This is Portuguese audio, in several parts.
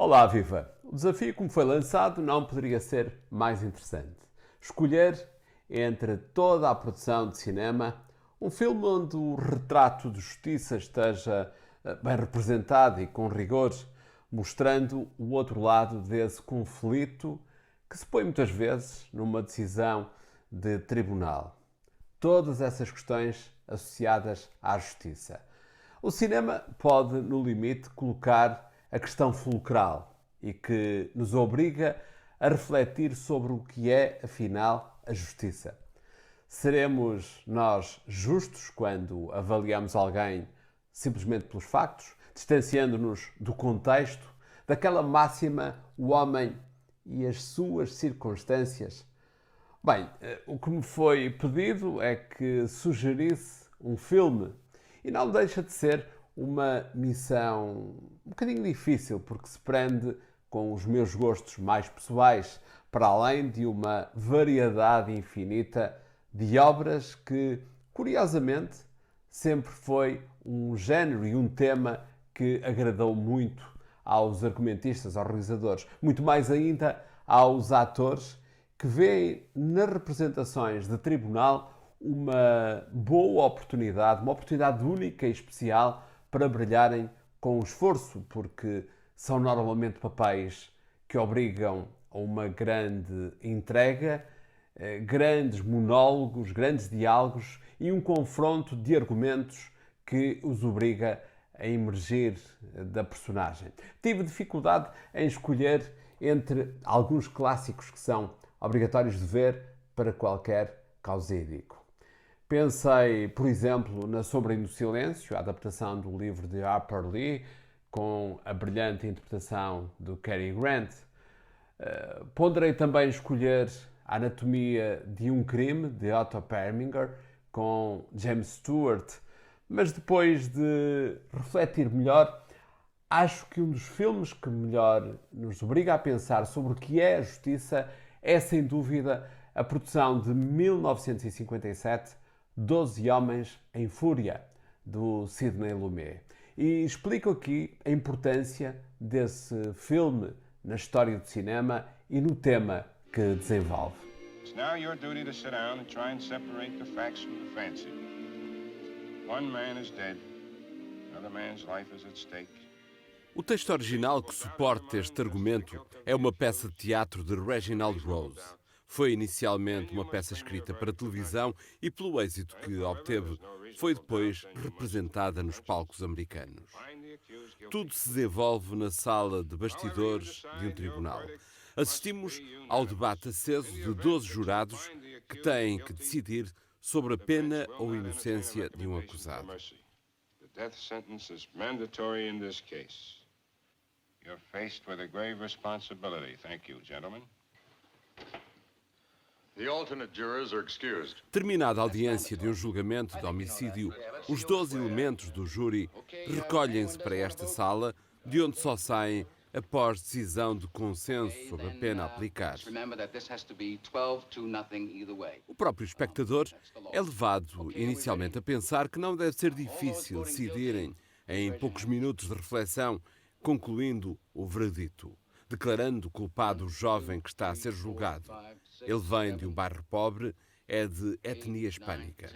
Olá, viva! O desafio como foi lançado não poderia ser mais interessante. Escolher entre toda a produção de cinema um filme onde o retrato de justiça esteja bem representado e com rigor, mostrando o outro lado desse conflito que se põe muitas vezes numa decisão de tribunal. Todas essas questões associadas à justiça. O cinema pode, no limite, colocar a questão fulcral e que nos obriga a refletir sobre o que é, afinal, a justiça. Seremos nós justos quando avaliamos alguém simplesmente pelos factos, distanciando-nos do contexto, daquela máxima, o homem e as suas circunstâncias? Bem, o que me foi pedido é que sugerisse um filme e não deixa de ser uma missão um bocadinho difícil, porque se prende com os meus gostos mais pessoais, para além de uma variedade infinita de obras que, curiosamente, sempre foi um género e um tema que agradou muito aos argumentistas, aos realizadores, muito mais ainda aos atores que veem nas representações de tribunal uma boa oportunidade, uma oportunidade única e especial para brilharem com esforço, porque são normalmente papéis que obrigam a uma grande entrega, grandes monólogos, grandes diálogos e um confronto de argumentos que os obriga a emergir da personagem. Tive dificuldade em escolher entre alguns clássicos que são obrigatórios de ver para qualquer causídico. Pensei, por exemplo, na Sombra do Silêncio, a adaptação do livro de Harper Lee, com a brilhante interpretação do Cary Grant. Ponderei também escolher a Anatomia de um Crime, de Otto Preminger, com James Stewart, mas depois de refletir melhor, acho que um dos filmes que melhor nos obriga a pensar sobre o que é a justiça é, sem dúvida, a produção de 1957, 12 Homens em Fúria, do Sidney Lumet. E explico aqui a importância desse filme na história do cinema e no tema que desenvolve. It's now your duty to sit down and try and separate the facts from the fancy. One man is dead, another man's life is at stake. O texto original que suporta este argumento é uma peça de teatro de Reginald Rose. Foi inicialmente uma peça escrita para televisão e, pelo êxito que obteve, foi depois representada nos palcos americanos. Tudo se desenvolve na sala de bastidores de um tribunal. Assistimos ao debate aceso de 12 jurados que têm que decidir sobre a pena ou inocência de um acusado. The death sentence is mandatory in this case. You're faced with a grave responsibility. Thank you, gentlemen. The alternate jurors are excused. Terminada a audiência de um julgamento de homicídio, os 12 elementos do júri recolhem-se para esta sala, de onde só saem após decisão de consenso sobre a pena a aplicar. O próprio espectador é levado inicialmente a pensar que não deve ser difícil decidirem, em poucos minutos de reflexão, concluindo o veredito, declarando culpado o jovem que está a ser julgado. Ele vem de um bairro pobre, é de etnia hispânica.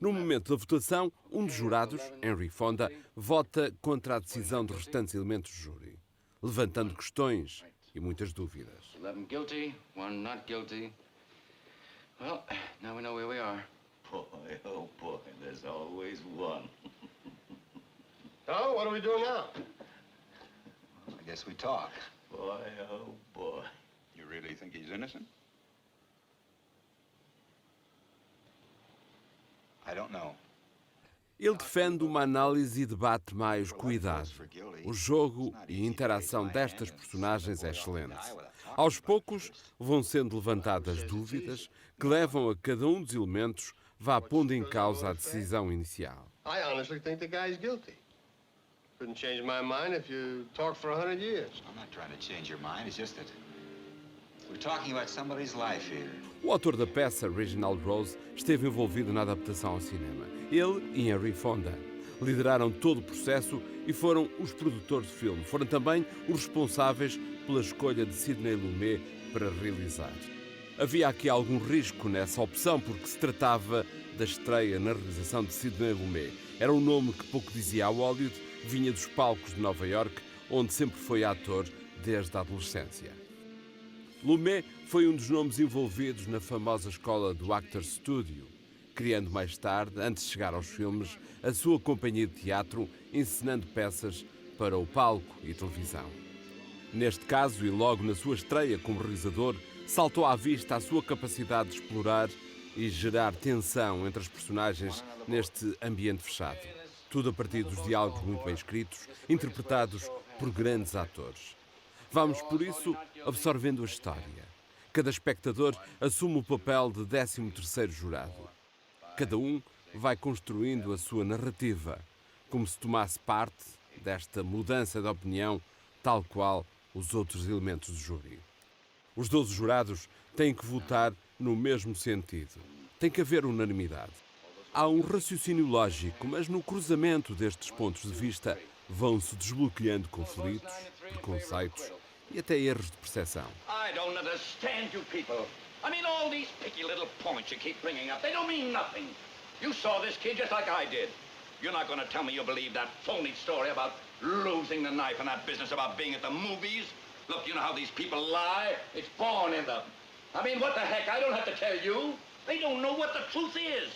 No momento da votação, um dos jurados, Henry Fonda, vota contra a decisão dos restantes elementos do júri, levantando questões e muitas dúvidas. 11 guilty, 1 not guilty. Well, now we know where we are. Boy, oh boy, there's always one. So, what do we do now? I guess we talk. Boy, oh boy. You really think he's innocent? I don't know. Ele defende uma análise e debate mais cuidado. O jogo e a interação destas personagens é excelente. Aos poucos vão sendo levantadas dúvidas que levam a cada um dos elementos vá pondo em causa a decisão inicial. I honestly think the guy's guilty. Couldn't change my mind if you talked for 100 years. I'm not trying to change your mind. It's just that we're talking about somebody's life here. O autor da peça, Reginald Rose, esteve envolvido na adaptação ao cinema. Ele e Henry Fonda. Lideraram todo o processo e foram os produtores do filme. Foram também os responsáveis pela escolha de Sidney Lumet para realizar. Havia aqui algum risco nessa opção, porque se tratava da estreia na realização de Sidney Lumet. Era um nome que pouco dizia a Hollywood, vinha dos palcos de Nova Iorque, onde sempre foi ator desde a adolescência. Lumet foi um dos nomes envolvidos na famosa escola do Actors Studio, criando mais tarde, antes de chegar aos filmes, a sua companhia de teatro, encenando peças para o palco e televisão. Neste caso, e logo na sua estreia como realizador, saltou à vista a sua capacidade de explorar e gerar tensão entre as personagens neste ambiente fechado. Tudo a partir dos diálogos muito bem escritos, interpretados por grandes atores. Vamos, por isso, absorvendo a história. Cada espectador assume o papel de 13º jurado. Cada um vai construindo a sua narrativa, como se tomasse parte desta mudança de opinião, tal qual os outros elementos do júri. Os 12 jurados têm que votar no mesmo sentido. Tem que haver unanimidade. Há um raciocínio lógico, mas no cruzamento destes pontos de vista vão-se desbloqueando conflitos, preconceitos e até erros de percepção. I don't understand you people. I mean, all these picky little points you keep bringing up, they don't mean nothing. You saw this kid just like I did. You're not going to tell me you believe that phony story about losing the knife and that business about being at the movies? Look, you know how these people lie? It's born in them. I mean, what the heck? I don't have to tell you. They don't know what the truth is.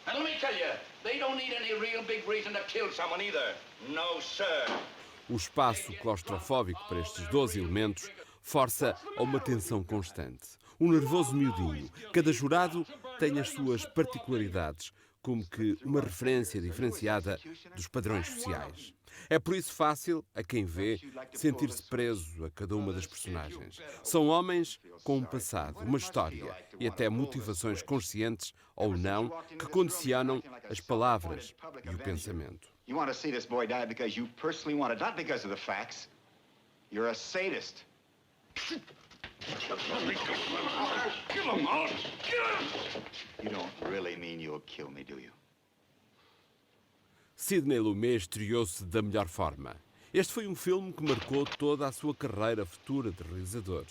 And let me tell you, they don't need any real big reason to kill someone either. No, sir. O espaço claustrofóbico para estes 12 elementos força a uma tensão constante. Um nervoso miudinho. Cada jurado tem as suas particularidades, como que uma referência diferenciada dos padrões sociais. É por isso fácil, a quem vê, sentir-se preso a cada uma das personagens. São homens com um passado, uma história e até motivações conscientes ou não que condicionam as palavras e o pensamento. You want to see this boy die because you personally want it, not because of the facts. You're a sadist. Kill him, I'll kill him! You don't really mean you'll kill me, do you? Sidney Lumet estreou-se da melhor forma. Este foi um filme que marcou toda a sua carreira futura de realizador.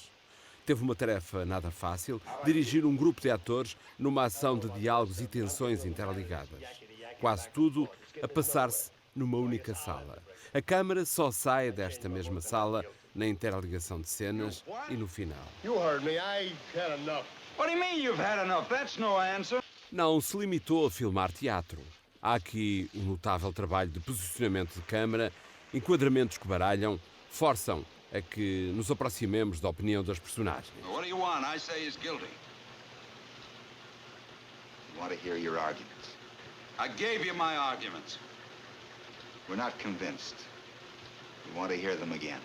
Teve uma tarefa nada fácil, dirigir um grupo de atores numa ação de diálogos e tensões interligadas. Quase tudo a passar-se numa única sala. A câmara só sai desta mesma sala na interligação de cenas e no final. You heard me. I had enough. What do you mean you've had enough? That's no answer. Não se limitou a filmar teatro. Há aqui um notável trabalho de posicionamento de câmara, enquadramentos que baralham, forçam a que nos aproximemos da opinião das personagens. What do you want? I say he's guilty. You want to hear your arguments. I gave you my arguments. We're not convinced. We want to hear them again.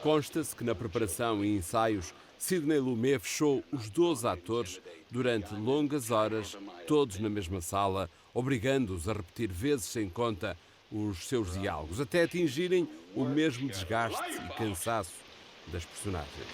Consta-se que na preparação e ensaios, Sidney Lumet fechou os 12 atores durante longas horas, todos na mesma sala, obrigando-os a repetir vezes sem conta os seus diálogos, até atingirem o mesmo desgaste e cansaço das personagens.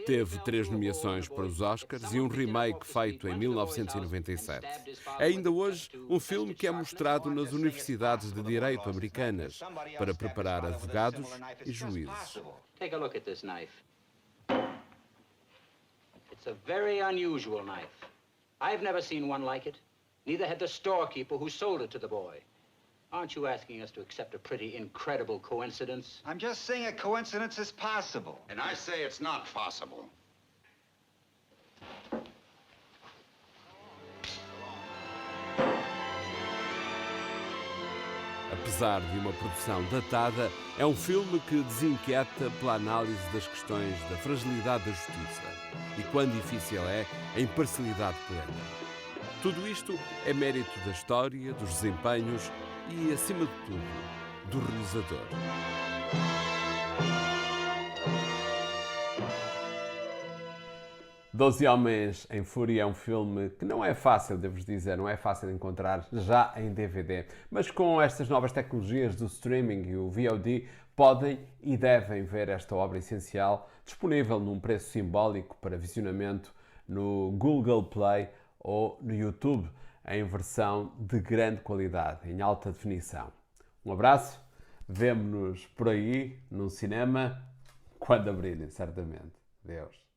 Teve 3 nomeações para os Oscars e um remake feito em 1997. Ainda hoje, um filme que é mostrado nas universidades de direito americanas para preparar advogados e juízes. Take a look at this knife. It's a very unusual knife. I've never seen one like it. Neither had the storekeeper who sold it to the boy. Aren't you asking us to accept a pretty incredible coincidence? I'm just saying a coincidence is possible. And I say it's not possible. Apesar de uma produção datada, é um filme que desinquieta pela análise das questões da fragilidade da justiça e, quão difícil é, a imparcialidade plena. Tudo isto é mérito da história, dos desempenhos e, acima de tudo, do realizador. 12 Homens em Fúria é um filme que não é fácil, devo-vos dizer, não é fácil encontrar já em DVD. Mas com estas novas tecnologias do streaming e o VOD, podem e devem ver esta obra essencial, disponível num preço simbólico para visionamento no Google Play ou no YouTube, em versão de grande qualidade, em alta definição. Um abraço, vemo-nos por aí, num cinema, quando abrirem, certamente. Deus.